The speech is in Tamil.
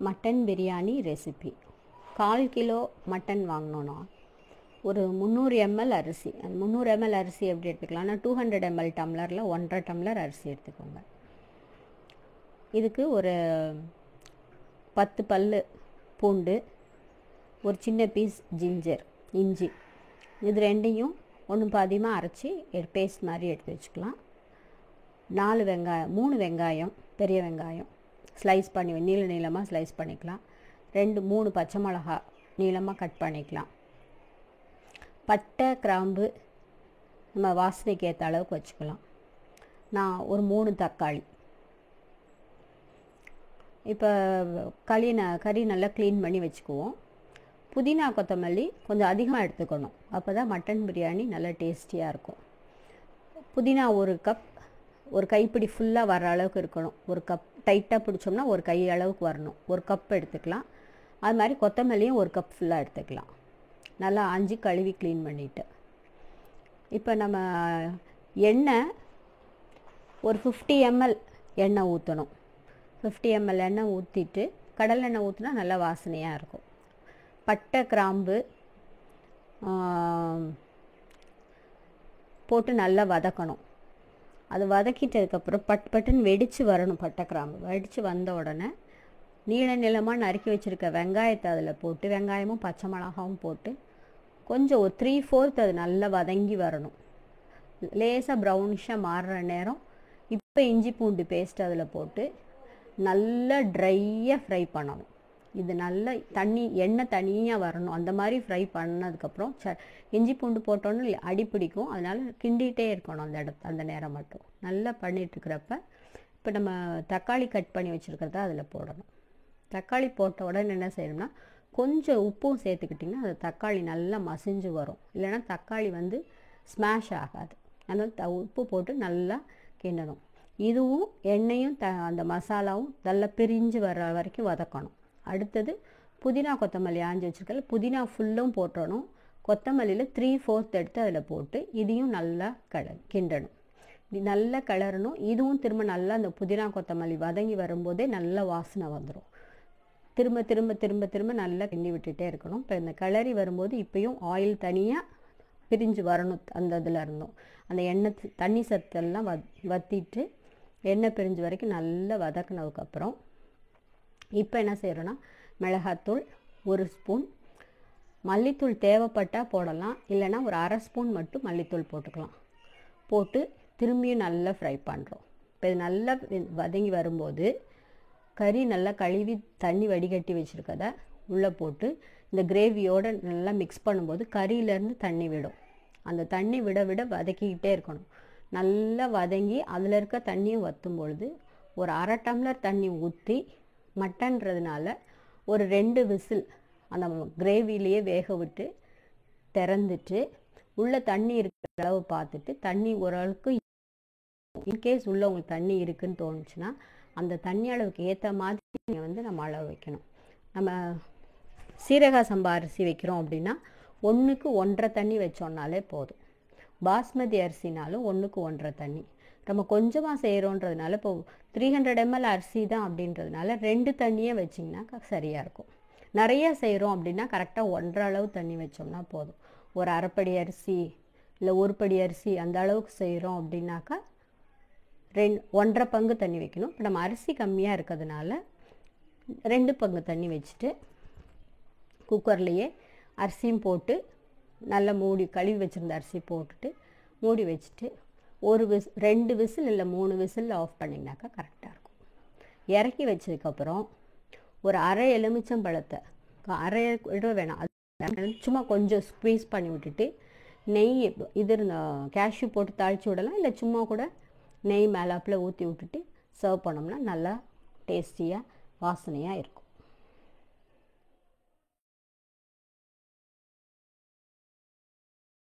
Mutton biryani recipe. 1/4 kilo mutton வாங்கினோன்னா ஒரு 300 ml அரிசி, அந்த 300 ml அரிசி எப்படி எடுத்துக்கலாம்னா 200 ml டம்ளரில் 1.5 டம்ளர் அரிசி எடுத்துக்கோங்க. இதுக்கு ஒரு 10 பல்லு பூண்டு, ஒரு சின்ன பீஸ் இஞ்சி, இது ரெண்டையும் ஒன்றும் பாதியமாக அரைச்சி பேஸ்ட் மாதிரி எடுத்து வச்சுக்கலாம். 3 வெங்காயம், பெரிய வெங்காயம் ஸ்லைஸ் பண்ணி நீளமாக ஸ்லைஸ் பண்ணிக்கலாம். 2-3 பச்சை மிளகா நீளமாக கட் பண்ணிக்கலாம். பட்டை, கிராம்பு நம்ம வாசனைக்கு ஏற்ற அளவுக்கு வச்சுக்கலாம். நான் ஒரு 3 தக்காளி. இப்போ கறி நல்லா க்ளீன் பண்ணி வச்சுக்குவோம். புதினா கொத்தமல்லி கொஞ்சம் அதிகமாக எடுத்துக்கணும், அப்போ தான் மட்டன் பிரியாணி நல்லா டேஸ்டியாக இருக்கும். புதினா ஒரு கப், ஒரு கைப்பிடி ஃபுல்லாக வர அளவுக்கு இருக்கணும். ஒரு கப் டைட்டாக பிடிச்சோம்னா ஒரு கை அளவுக்கு வரணும். ஒரு கப் எடுத்துக்கலாம். அது மாதிரி கொத்தமல்லியும் ஒரு கப் ஃபுல்லாக எடுத்துக்கலாம். நல்லா ஆஞ்சி கழுவி க்ளீன் பண்ணிவிட்டு இப்போ நம்ம எண்ணெய் ஒரு 50 ml எண்ணெய் ஊற்றணும். 50 ml எண்ணெய் ஊற்றிட்டு கடலெண்ணெய் ஊற்றினா நல்லா வாசனையாக இருக்கும். பட்டை, கிராம்பு போட்டு நல்லா வதக்கணும். அது வதக்கிட்டதுக்கப்புறம் பட்டுன்னு வெடித்து வரணும். பட்டை, கிராம்பு வெடித்து வந்த உடனே நீளமாக நறுக்கி வச்சுருக்க வெங்காயத்தை அதில் போட்டு, வெங்காயமும் பச்சை மிளகாவும் போட்டு கொஞ்சம் ஒரு 3/4 அது நல்லா வதங்கி வரணும். லேசாக ப்ரௌனிஷாக மாறுற நேரம் இப்போ இஞ்சி பூண்டு பேஸ்ட் அதில் போட்டு நல்லா ட்ரையாக ஃப்ரை பண்ணணும். இது நல்லா எண்ணெய் தனியாக வரணும். அந்த மாதிரி ஃப்ரை பண்ணதுக்கப்புறம் இஞ்சி பூண்டு போட்டோன்னு அடி பிடிக்கும், அதனால் கிண்டிகிட்டே இருக்கணும் அந்த நேரம் மட்டும். நல்லா பண்ணிகிட்ருக்கிறப்ப இப்போ நம்ம தக்காளி கட் பண்ணி வச்சுருக்கிறத அதில் போடணும். தக்காளி போட்ட உடனே என்ன செய்யணும்னா கொஞ்சம் உப்பும் சேர்த்துக்கிட்டிங்கன்னா அது தக்காளி நல்லா மசிஞ்சு வரும். இல்லைன்னா தக்காளி ஸ்மாஷ் ஆகாது. அதனால் உப்பு போட்டு நல்லா கிண்டணும். இதுவும் எண்ணெயும் அந்த மசாலாவும் நல்லா பிரிஞ்சு வர வரைக்கும் வதக்கணும். அடுத்தது புதினா கொத்தமல்லி ஆஞ்சி வச்சுருக்கல, புதினா ஃபுல்லும் போட்டணும். கொத்தமல்லியில் 3/4 எடுத்து அதில் போட்டு இதையும் நல்லா கிண்டணும். இது நல்லா கிளறணும். இதுவும் திரும்ப நல்லா அந்த புதினா கொத்தமல்லி வதங்கி வரும்போதே நல்ல வாசனை வந்துடும். திரும்ப திரும்ப திரும்ப திரும்ப நல்லா கிண்டி விட்டுட்டே இருக்கணும். இப்போ இந்த கிளறி வரும்போது இப்போயும் ஆயில் தனியாக பிரிஞ்சு வரணும். அந்த இதில் இருந்தோம் அந்த எண்ணெய் தண்ணி சத்தெல்லாம் வற்றிட்டு எண்ணெய் பிரிஞ்சு வரைக்கும் நல்லா வதக்கினதுக்கப்புறம் இப்போ என்ன செய்கிறோன்னா மிளகாத்தூள் 1 ஸ்பூன், மல்லித்தூள் தேவைப்பட்டால் போடலாம், இல்லைன்னா ஒரு 1/2 ஸ்பூன் மட்டும் மல்லித்தூள் போட்டுக்கலாம். போட்டு திரும்பியும் நல்லா ஃப்ரை பண்ணுறோம். இப்போ இது நல்லா வதங்கி வரும்போது கறி நல்லா கழுவி தண்ணி வடிகட்டி வச்சுருக்கத உள்ளே போட்டு இந்த கிரேவியோடு நல்லா மிக்ஸ் பண்ணும்போது கறியிலேருந்து தண்ணி விடும். அந்த தண்ணி விட விட வதக்கிக்கிட்டே இருக்கணும். நல்லா வதங்கி அதில் இருக்க தண்ணியும் வற்றும் பொழுது ஒரு 1/2 டம்ளர் தண்ணி ஊற்றி, மட்டன்றதுனால ஒரு 2 விசில் அந்த கிரேவிலேயே வேக விட்டு திறந்துட்டு உள்ளே தண்ணி இருக்கிற அளவு பார்த்துட்டு, தண்ணி ஓரளவுக்கு இன்கேஸ் உள்ளே உங்களுக்கு தண்ணி இருக்குதுன்னு தோணுச்சுன்னா அந்த தண்ணி அளவுக்கு ஏற்ற மாதிரி நீங்கள் நம்ம அளவு வைக்கணும். நம்ம சீரக சம்பா அரிசி வைக்கிறோம் அப்படின்னா 1க்கு 1.5 தண்ணி வச்சோன்னாலே போதும். பாஸ்மதி அரிசினாலும் 1க்கு 1.5 தண்ணி. நம்ம கொஞ்சமாக செய்கிறோன்றதுனால இப்போ 300 ml அரிசி தான் அப்படின்றதுனால 2 தண்ணியே வச்சிங்கன்னா சரியாக இருக்கும். நிறைய செய்கிறோம் அப்படின்னா கரெக்டாக 1.5 அளவு தண்ணி வச்சோம்னா போதும். ஒரு அரைப்படி அரிசி இல்லை 1 படி அரிசி அந்த அளவுக்கு செய்கிறோம் அப்படின்னாக்கா 1.5 பங்கு தண்ணி வைக்கணும். இப்போ நம்ம அரிசி கம்மியாக இருக்கிறதுனால 2 பங்கு தண்ணி வச்சுட்டு குக்கர்லேயே அரிசியும் போட்டு நல்லா மூடி, கழுவி வச்சுருந்த அரிசி போட்டுட்டு மூடி வச்சுட்டு 2 விசில் இல்லை 3 விசில் ஆஃப் பண்ணிங்கனாக்கா கரெக்டாக இருக்கும். இறக்கி வச்சதுக்கப்புறம் ஒரு அரை எலுமிச்சம்பழத்தை, அரை இட வேணாம், அது சும்மா கொஞ்சம் ஸ்க்வீஸ் பண்ணி விட்டுட்டு நெய் கேஷ்யூ போட்டு தாளித்து விடலாம், இல்லை சும்மா கூட நெய் மேலாப்பில் ஊற்றி விட்டுட்டு சர்வ் பண்ணோம்னா நல்லா டேஸ்டியாக வாசனையாக இருக்கும்.